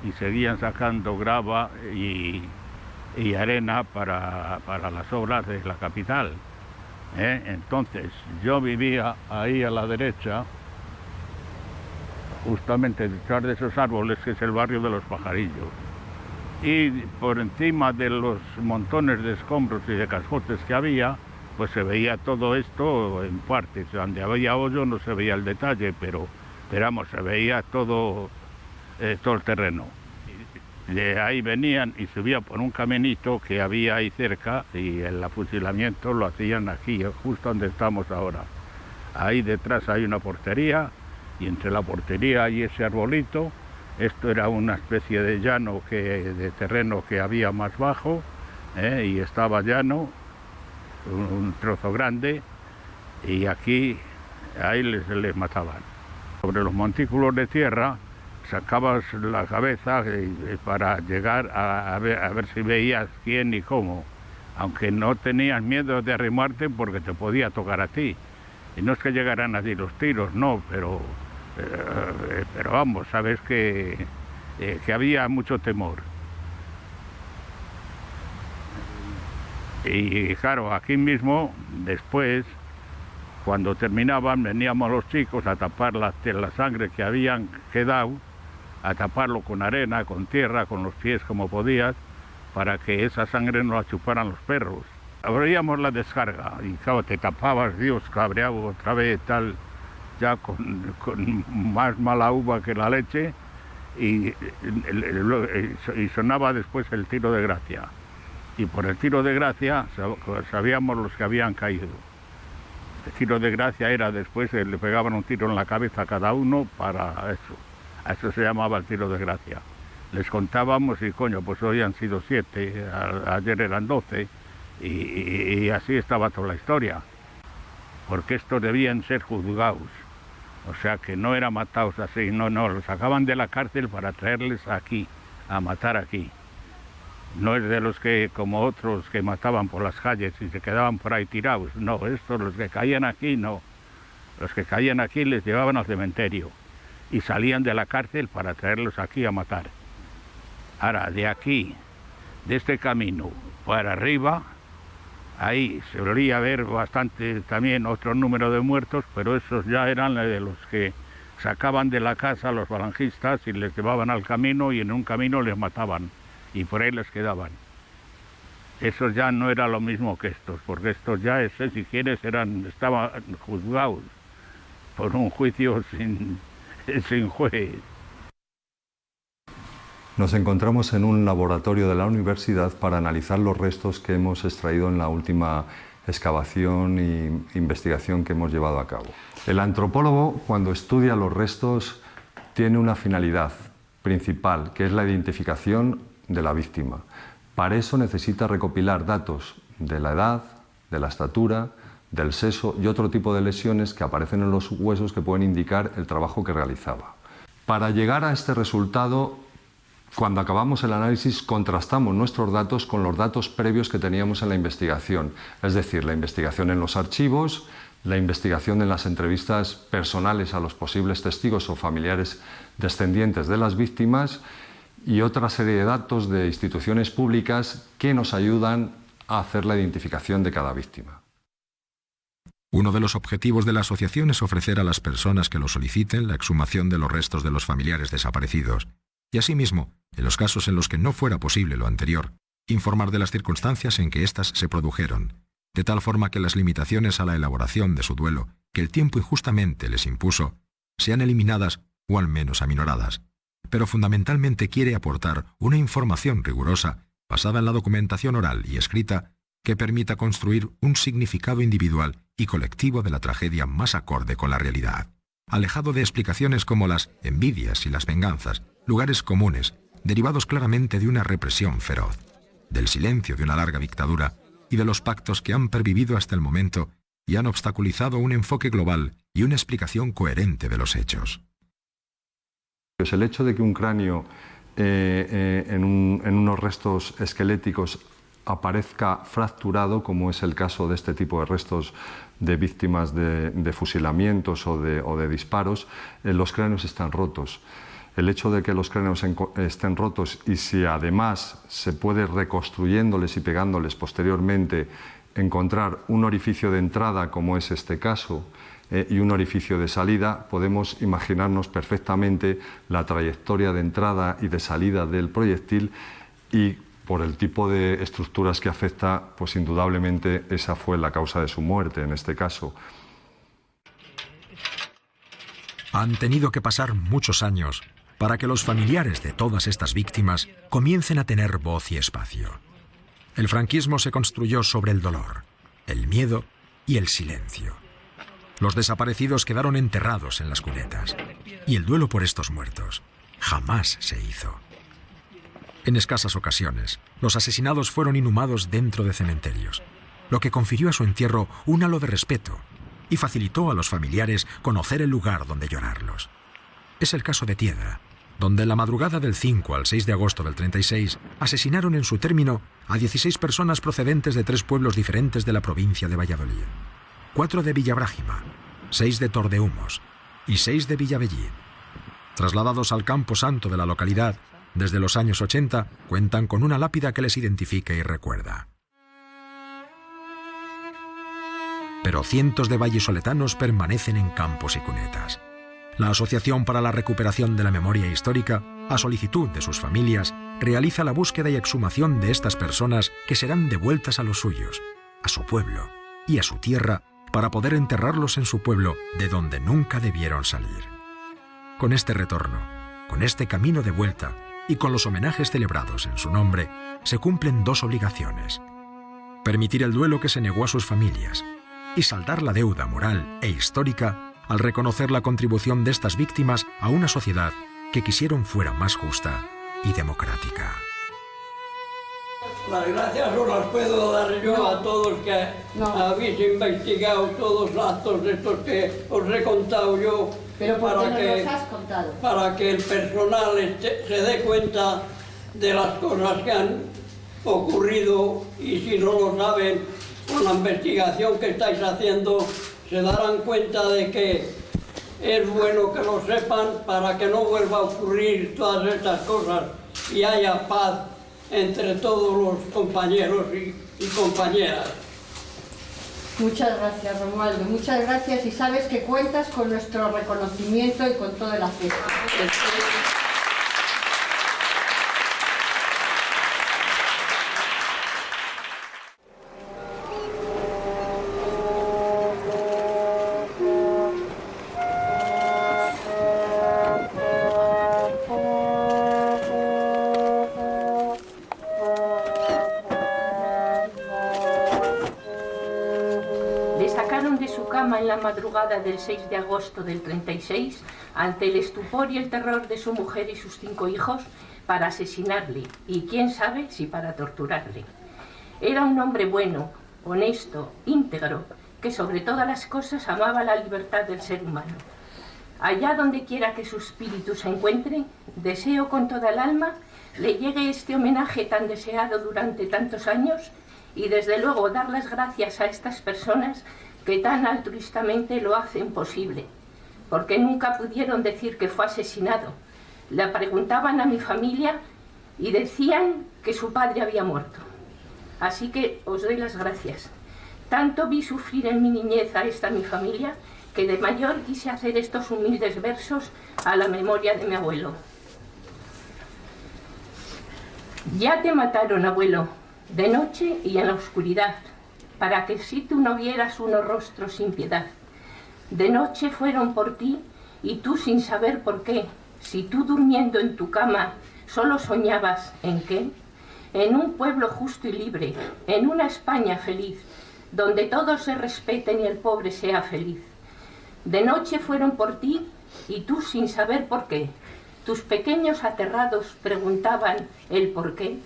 y seguían sacando grava y arena para las obras de la capital. Entonces yo vivía ahí a la derecha, justamente detrás de esos árboles, que es el barrio de los Pajarillos, y por encima de los montones de escombros y de cascotes que había, pues se veía todo esto en partes. Donde había hoyo no se veía el detalle, pero vamos, se veía todo el terreno. De ahí venían y subían por un caminito que había ahí cerca, y el afusilamiento lo hacían aquí, justo donde estamos ahora. Ahí detrás hay una portería, y entre la portería y ese arbolito Esto era una especie de llano, de terreno que había más bajo, y estaba llano, un trozo grande, y aquí, ahí les mataban. Sobre los montículos de tierra sacabas la cabeza para llegar a ver si veías quién y cómo, aunque no tenías miedo de arrimarte porque te podía tocar a ti. Y no es que llegaran así los tiros, no, pero vamos, sabes que había mucho temor. Y claro, aquí mismo, después, cuando terminaban, veníamos los chicos a tapar la sangre que habían quedado, a taparlo con arena, con tierra, con los pies como podías, para que esa sangre no la chuparan los perros. Abríamos la descarga y claro, te tapabas, Dios, cabreado otra vez, tal, ya con más mala uva que la leche, y sonaba después el tiro de gracia. Y por el tiro de gracia sabíamos los que habían caído. El tiro de gracia era después, le pegaban un tiro en la cabeza a cada uno para eso. A eso se llamaba el tiro de gracia. Les contábamos y coño, pues hoy han sido 7, ayer eran 12, y así estaba toda la historia. Porque estos debían ser juzgados. O sea que no eran matados así, no, los sacaban de la cárcel para traerles aquí, a matar aquí. No es de los que, como otros, que mataban por las calles y se quedaban por ahí tirados. No, estos, los que caían aquí, no. Los que caían aquí les llevaban al cementerio y salían de la cárcel para traerlos aquí a matar. Ahora, de aquí, de este camino para arriba, ahí se solía ver bastante también otro número de muertos, pero esos ya eran de los que sacaban de la casa a los falangistas y les llevaban al camino y en un camino les mataban y por ahí les quedaban. Esos ya no era lo mismo que estos, porque estos ya, si quieres, estaban juzgados por un juicio sin juez. Nos encontramos en un laboratorio de la universidad para analizar los restos que hemos extraído en la última excavación e investigación que hemos llevado a cabo. El antropólogo, cuando estudia los restos, tiene una finalidad principal, que es la identificación de la víctima. Para eso necesita recopilar datos de la edad, de la estatura, del sexo y otro tipo de lesiones que aparecen en los huesos que pueden indicar el trabajo que realizaba. Para llegar a este resultado, cuando acabamos el análisis, contrastamos nuestros datos con los datos previos que teníamos en la investigación, es decir, la investigación en los archivos, la investigación en las entrevistas personales a los posibles testigos o familiares descendientes de las víctimas y otra serie de datos de instituciones públicas que nos ayudan a hacer la identificación de cada víctima. Uno de los objetivos de la asociación es ofrecer a las personas que lo soliciten la exhumación de los restos de los familiares desaparecidos y asimismo, en los casos en los que no fuera posible lo anterior, informar de las circunstancias en que éstas se produjeron, de tal forma que las limitaciones a la elaboración de su duelo que el tiempo injustamente les impuso sean eliminadas o al menos aminoradas. Pero fundamentalmente quiere aportar una información rigurosa basada en la documentación oral y escrita que permita construir un significado individual y colectivo de la tragedia más acorde con la realidad, alejado de explicaciones como las envidias y las venganzas, lugares comunes, derivados claramente de una represión feroz, del silencio de una larga dictadura y de los pactos que han pervivido hasta el momento y han obstaculizado un enfoque global y una explicación coherente de los hechos. Pues el hecho de que un cráneo en unos restos esqueléticos aparezca fracturado, como es el caso de este tipo de restos de víctimas de fusilamientos o de disparos, los cráneos están rotos. El hecho de que los cráneos estén rotos y si además se puede reconstruyéndoles y pegándoles posteriormente encontrar un orificio de entrada, como es este caso, y un orificio de salida, podemos imaginarnos perfectamente la trayectoria de entrada y de salida del proyectil y por el tipo de estructuras que afecta, pues indudablemente esa fue la causa de su muerte en este caso. Han tenido que pasar muchos años para que los familiares de todas estas víctimas comiencen a tener voz y espacio. El franquismo se construyó sobre el dolor, el miedo y el silencio. Los desaparecidos quedaron enterrados en las cunetas y el duelo por estos muertos jamás se hizo. En escasas ocasiones, los asesinados fueron inhumados dentro de cementerios, lo que confirió a su entierro un halo de respeto y facilitó a los familiares conocer el lugar donde llorarlos. Es el caso de Tiedra, donde en la madrugada del 5 al 6 de agosto del 36 asesinaron en su término a 16 personas procedentes de 3 pueblos diferentes de la provincia de Valladolid: 4 de Villabrágima, 6 de Tordehumos y 6 de Villavellí. Trasladados al campo santo de la localidad, desde los años 80 cuentan con una lápida que les identifica y recuerda. Pero cientos de vallisoletanos permanecen en campos y cunetas. La Asociación para la Recuperación de la Memoria Histórica, a solicitud de sus familias, realiza la búsqueda y exhumación de estas personas que serán devueltas a los suyos, a su pueblo y a su tierra, para poder enterrarlos en su pueblo de donde nunca debieron salir. Con este retorno, con este camino de vuelta y con los homenajes celebrados en su nombre, se cumplen 2 obligaciones: permitir el duelo que se negó a sus familias y saldar la deuda moral e histórica al reconocer la contribución de estas víctimas a una sociedad que quisieron fuera más justa y democrática. Las gracias os las puedo dar yo a todos que habéis investigado todos los actos de estos que os he contado yo. Pero ¿por qué no los has contado? Para que el personal se dé cuenta de las cosas que han ocurrido, y si no lo saben, con la investigación que estáis haciendo, se darán cuenta de que es bueno que lo sepan para que no vuelva a ocurrir todas estas cosas y haya paz entre todos los compañeros y compañeras. Muchas gracias, Romualdo, muchas gracias, y sabes que cuentas con nuestro reconocimiento y con todo el afecto. En la madrugada del 6 de agosto del 36, ante el estupor y el terror de su mujer y sus 5 hijos, para asesinarle, y quién sabe si para torturarle. Era un hombre bueno, honesto, íntegro, que sobre todas las cosas amaba la libertad del ser humano. Allá donde quiera que su espíritu se encuentre, deseo con toda el alma le llegue este homenaje tan deseado durante tantos años, y desde luego dar las gracias a estas personas que tan altruistamente lo hacen posible, porque nunca pudieron decir que fue asesinado. Le preguntaban a mi familia y decían que su padre había muerto. Así que os doy las gracias. Tanto vi sufrir en mi niñez a esta mi familia, que de mayor quise hacer estos humildes versos a la memoria de mi abuelo. Ya te mataron, abuelo, de noche y en la oscuridad, para que si tú no vieras unos rostros sin piedad. De noche fueron por ti, y tú sin saber por qué, si tú durmiendo en tu cama solo soñabas ¿en qué? En un pueblo justo y libre, en una España feliz, donde todos se respeten y el pobre sea feliz. De noche fueron por ti, y tú sin saber por qué. Tus pequeños aterrados preguntaban el por qué.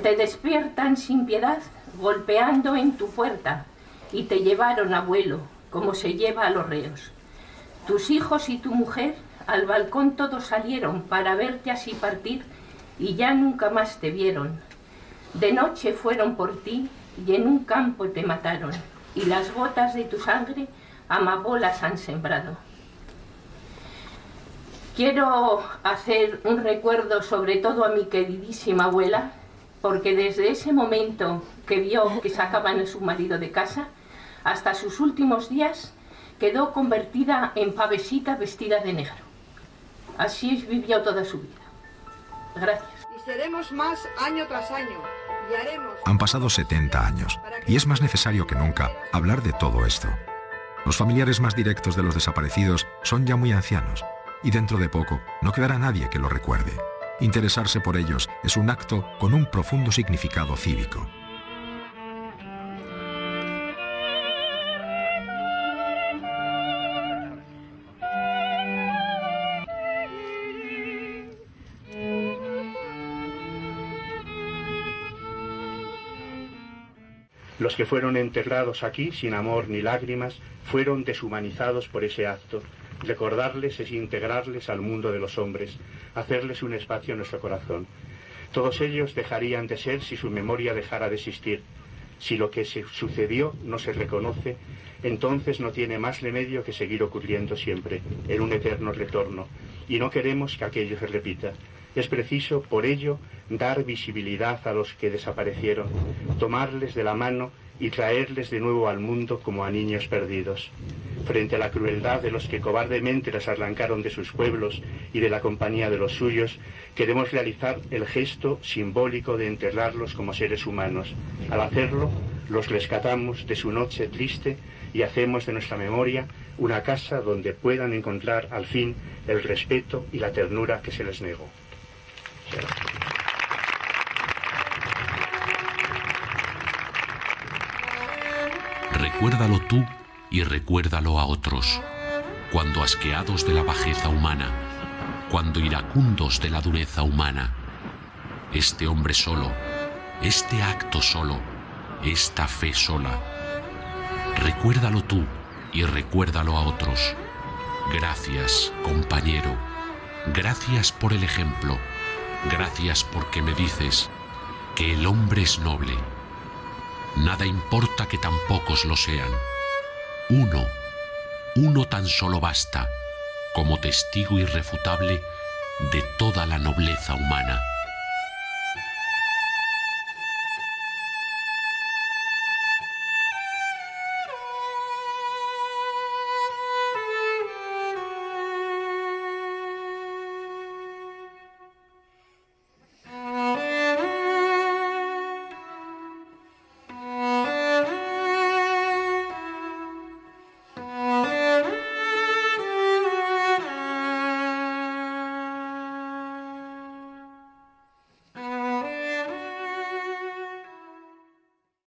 Te despiertan sin piedad, golpeando en tu puerta, y te llevaron, abuelo, como se lleva a los reos. Tus hijos y tu mujer al balcón todos salieron para verte así partir, y ya nunca más te vieron. De noche fueron por ti, y en un campo te mataron, y las gotas de tu sangre amapolas han sembrado. Quiero hacer un recuerdo sobre todo a mi queridísima abuela, porque desde ese momento que vio que sacaban a su marido de casa, hasta sus últimos días, quedó convertida en pavesita vestida de negro. Así vivió toda su vida. Gracias. Y seremos más año tras año, y haremos... Han pasado 70 años, y es más necesario que nunca hablar de todo esto. Los familiares más directos de los desaparecidos son ya muy ancianos, y dentro de poco no quedará nadie que lo recuerde. Interesarse por ellos es un acto con un profundo significado cívico. Los que fueron enterrados aquí sin amor ni lágrimas fueron deshumanizados por ese acto. Recordarles es integrarles al mundo de los hombres, hacerles un espacio en nuestro corazón. Todos ellos dejarían de ser si su memoria dejara de existir. Si lo que se sucedió no se reconoce, entonces no tiene más remedio que seguir ocurriendo siempre, en un eterno retorno, y no queremos que aquello se repita. Es preciso, por ello, dar visibilidad a los que desaparecieron, tomarles de la mano y traerles de nuevo al mundo como a niños perdidos. Frente a la crueldad de los que cobardemente les arrancaron de sus pueblos y de la compañía de los suyos, queremos realizar el gesto simbólico de enterrarlos como seres humanos. Al hacerlo, los rescatamos de su noche triste y hacemos de nuestra memoria una casa donde puedan encontrar al fin el respeto y la ternura que se les negó. Recuérdalo tú y recuérdalo a otros, cuando asqueados de la bajeza humana, cuando iracundos de la dureza humana, este hombre solo, este acto solo, esta fe sola. Recuérdalo tú y recuérdalo a otros. Gracias, compañero, gracias por el ejemplo, gracias porque me dices que el hombre es noble. Nada importa que tan pocos lo sean. Uno tan solo basta como testigo irrefutable de toda la nobleza humana.